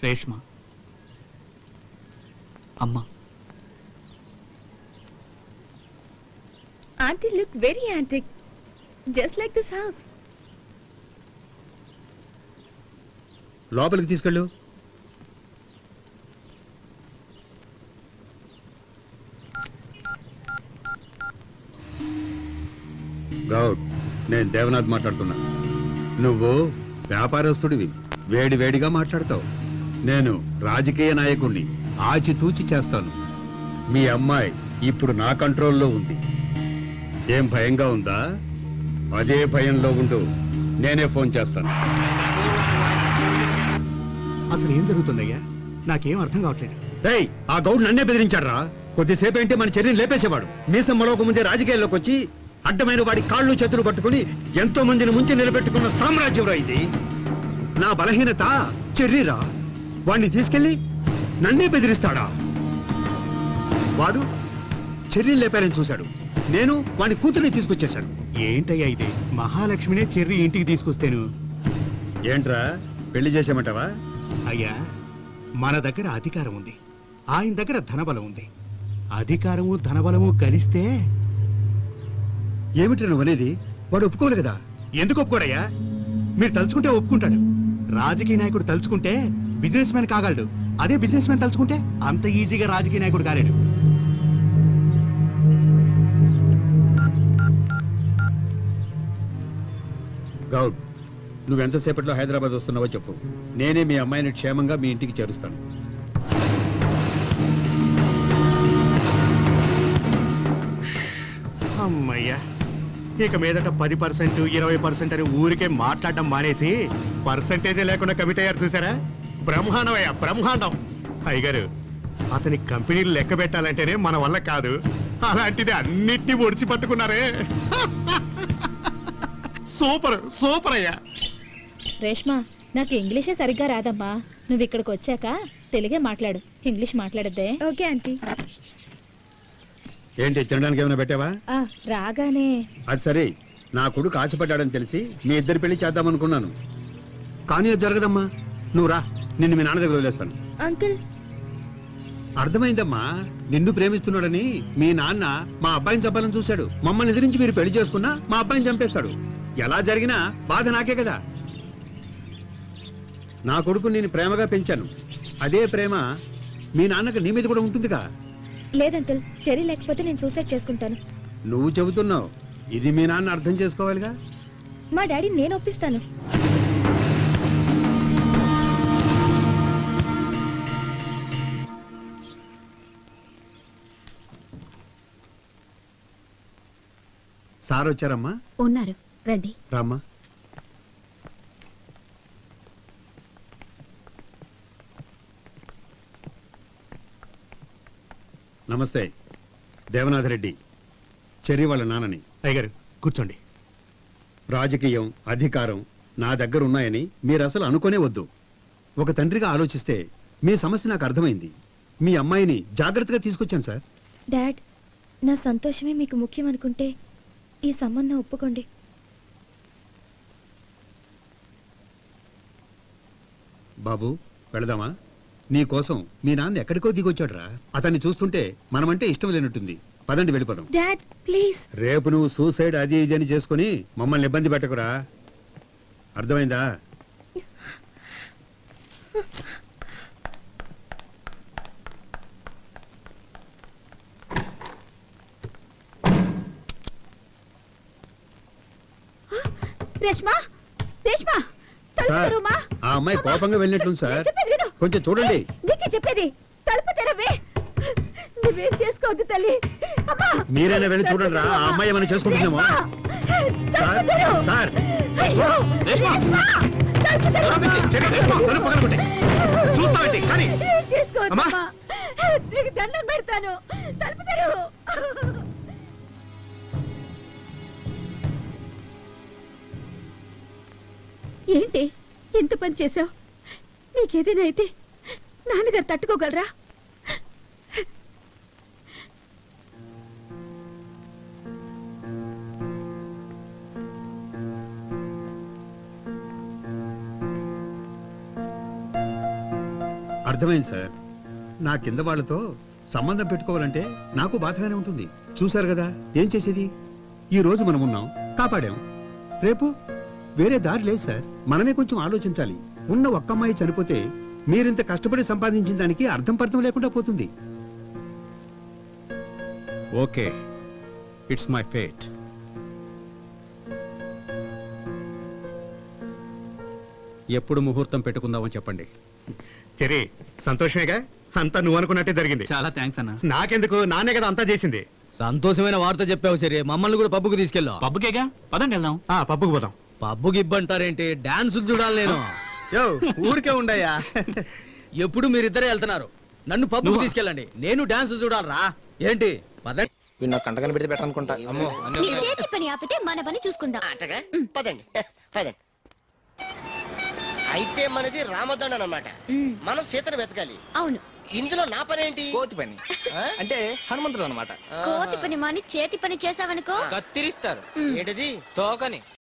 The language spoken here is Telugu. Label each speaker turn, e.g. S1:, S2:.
S1: రేష్మ అమ్మ.
S2: Auntie look very antique, just like this house.
S3: లోపలికి తీసుకెళ్ళు. గౌడ్, నేను దేవనాథ్ మాట్లాడుతున్నా. నువ్వు వ్యాపారస్తుడివి, వేడి వేడిగా మాట్లాడతావు. నేను రాజకీయ నాయకుడిని, ఆచితూచి చేస్తాను. మీ అమ్మాయి ఇప్పుడు నా కంట్రోల్లో ఉంది. ఏం భయంగా ఉందా? అదే భయంలో ఉంటూ నేనే ఫోన్ చేస్తాను.
S1: అసలు ఏం జరుగుతుందయ్యా? నాకేం అర్థం కావట్లేదు.
S3: రేయ్, ఆ గౌడ్ నన్నే బెదిరించాడ్రా. కొద్దిసేపు ఏంటి మన చర్యను లేపేసేవాడు. మీసం మరొక ముందే రాజకీయాల్లోకి వచ్చి అడ్డమైన వాడి కాళ్ళు చేతులు పట్టుకుని ఎంతో మందిని ముంచి నిలబెట్టుకున్న సామ్రాజ్యంరా ఇది. నా బలహీనత చెర్రీరా. వాడిని తీసుకెళ్లి నన్నే బెదిరిస్తాడా? వాడు చెర్రీని లేపారని చూశాడు. నేను వాడి కూతుర్ని తీసుకొచ్చేశాను.
S1: ఏంటయ్యా ఇది? మహాలక్ష్మినే చెర్రి ఇంటికి తీసుకొస్తేను.
S3: ఏంట్రా, పెళ్లి చేసేమంటావా?
S1: అయ్యా, మన దగ్గర అధికారం ఉంది, ఆయన దగ్గర ధనబలం ఉంది. అధికారము ధనబలము కలిస్తే
S3: ఏమిటి నువ్వు అనేది? వాడు ఒప్పుకోవాలి కదా.
S1: ఎందుకు ఒప్పుకోడయ్యా? మీరు తలుచుకుంటే ఒప్పుకుంటాడు. రాజకీయ నాయకుడు తలుచుకుంటే బిజినెస్ మ్యాన్ కాగలడు. అదే బిజినెస్ మ్యాన్ తలుచుకుంటే అంత ఈజీగా రాజకీయ నాయకుడు కాలేడు.
S3: గౌడ్, నువ్వెంతసేపట్లో హైదరాబాద్ వస్తున్నావో చెప్పు. నేనే మీ అమ్మాయిని క్షేమంగా మీ ఇంటికి చేరుస్తాను.
S1: అమ్మయ్యా, ఇక మీదట 10%, 20% అని ఊరికే మాట్లాడడం మానేసి పర్సంటేజే లేకుండా కమిట్ అయ్యారు చూసారా? బ్రహ్మాండం అయ్యా, బ్రహ్మాండం. అయ్యగారు, అతని కంపెనీలు లెక్క పెట్టాలంటేనే మన వల్ల కాదు, అలాంటిది అన్నిటినీ ఒడిచి పట్టుకున్నారే. సూపర్ సూపర్ అయ్యా.
S4: రేష్మా, నాకు ఇంగ్లీషే సరిగ్గా రాదమ్మా. నువ్వు ఇక్కడికి వచ్చాక తెలుగే మాట్లాడు, ఇంగ్లీష్ మాట్లాడద్దే.
S2: Okay aunty.
S3: ఏంటి, తినడానికి ఏమైనా పెట్టావా?
S4: రాగానే.
S3: అది సరే, నా కొడుకు ఆశపడ్డాడని తెలిసి మీ ఇద్దరు పెళ్లి చేద్దామనుకున్నాను. కానీ అది జరగదమ్మా. నువ్వు రా, నిన్ను మీ నాన్న దగ్గర వదిలేస్తాను.
S2: అంకుల్,
S3: అర్థమైందమ్మా. నిన్ను ప్రేమిస్తున్నాడని మీ నాన్న మా అబ్బాయిని చంపాలని చూశాడు. మమ్మల్ని ఎదిరించి మీరు పెళ్లి చేసుకున్నా మా అబ్బాయిని చంపేస్తాడు. ఎలా జరిగినా బాధ నాకే కదా. నా కొడుకు నేను ప్రేమగా పెంచాను. అదే ప్రేమ మీ నాన్నకు నీ మీద కూడా ఉంటుందిగా.
S2: లేదంకుల్, చెర్రీ లేకపోతే నేను సూసైడ్ చేసుకుంటాను.
S3: నువ్వు చెబుతున్నావు, ఇది మీ నాన్న అర్థం చేసుకోవాలిగా.
S2: మా డాడీ నేను ఒప్పిస్తాను.
S3: సార్ వచ్చారమ్మా?
S4: ఉన్నారు, రండి.
S3: రామ్మా. నమస్తే, దేవనాథ్ రెడ్డి, చెర్రీ వాళ్ళ నాన్నని.
S1: అయ్యగారు కూర్చోండి.
S3: రాజకీయం, అధికారం నా దగ్గర ఉన్నాయని మీరు అసలు అనుకోనే వద్దు. ఒక తండ్రిగా ఆలోచిస్తే మీ సమస్య నాకు అర్థమైంది. మీ అమ్మాయిని జాగ్రత్తగా తీసుకొచ్చాను సార్.
S2: డాడ్, నా సంతోషమే మీకు ముఖ్యం అనుకుంటే ఈ సంబంధం ఒప్పుకోండి.
S3: బాబు, వెళదామా? నీ కోసం మీ నాన్న ఎక్కడికో దిగొచ్చాడురా. అతన్ని చూస్తుంటే మనమంటే ఇష్టం లేనట్టుంది. పదండి, వెళ్ళిపోదాం.
S2: Dad please.
S3: రేపు నువ్వు సూసైడ్ అది ఇది అని చేసుకుని మమ్మల్ని ఇబ్బంది పెట్టకురా, అర్థమైందా?
S4: రేష్మా, రేష్మా,
S3: సార్, ఆ అమ్మాయి కోపంగా వెళ్ళినట్లు సార్, కొంచెం చూడండి.
S4: నీకే చెప్పేది, తలుపు తెరవే. నువ్వేం చేసుకోవద్దు తల్లి.
S3: మీరైనా వెళ్ళి చూడండి రా, ఆ అమ్మాయి ఏమైనా చేసుకుంటుందేమో. సార్, సార్,
S4: దండం పెడతాను, తలుపు తెరవు. ఏంటి ఎంత పని చేశావు? నీకేదైనా అయితే నాన్నగారు తట్టుకోగలరా?
S3: అర్థమైంది సార్. నా కింద వాళ్ళతో సంబంధం పెట్టుకోవాలంటే నాకు బాధగానే ఉంటుంది. చూశారు కదా ఏం చేసేది. ఈ రోజు మనం ఉన్నాం, కాపాడాం. రేపు వేరే దారి లేదు సార్. మనమే కొంచెం ఆలోచించాలి. ఉన్న ఒక్క అమ్మాయి చనిపోతే మీరింత కష్టపడి సంపాదించిన దానికి అర్థం పర్థం లేకుండా పోతుంది. Okay, it's my fate. ఎప్పుడు ముహూర్తం పెట్టుకుందామని చెప్పండి.
S1: చెరి, సంతోషమేగా? అంతా నువ్వు అనుకున్నట్టే జరిగింది.
S5: చాలా థ్యాంక్స్ అన్న.
S1: నాకెందుకు, నాన్నే కదా అంతా చేసింది.
S6: సంతోషమైన వార్త చెప్పావు సరే. మమ్మల్ని కూడా పబ్బుకి తీసుకెళ్ళావు.
S5: పబ్బుకేగా, పదండి వెళ్దాం.
S1: పప్పుకు పోదాం.
S6: పబ్బుకి ఇబ్బంటారేంటి? డాన్సులు చూడాలి నేను.
S3: ఊరికే ఉండయా.
S6: ఎప్పుడు మీరిద్దరే వెళ్తున్నారు, నన్ను పబ్బుకి తీసుకెళ్ళండి. నేను డాన్స్ చూడాలరా. ఏంటి పదండి.
S7: వీడు నాకు కంట కనిపెడితే పెట్టనుకుంటా. అమ్మో
S2: నీ చేతి పని ఆపితే మన పని చూసుకుందాం.
S8: అటగా పదండి పదండి. అయితే మనది రామదండ అన్నమాట. మనం సీతను వెతకాలి.
S2: అవును.
S8: ఇందులో నా పని ఏంటి?
S7: కోతి పని అంటే హనుమంతుడు అనమాట.
S2: కోతి పని మాని చేతి పని చేసావనుకో
S7: కత్తిరిస్తారు.
S8: ఏంటిది?
S7: తోకని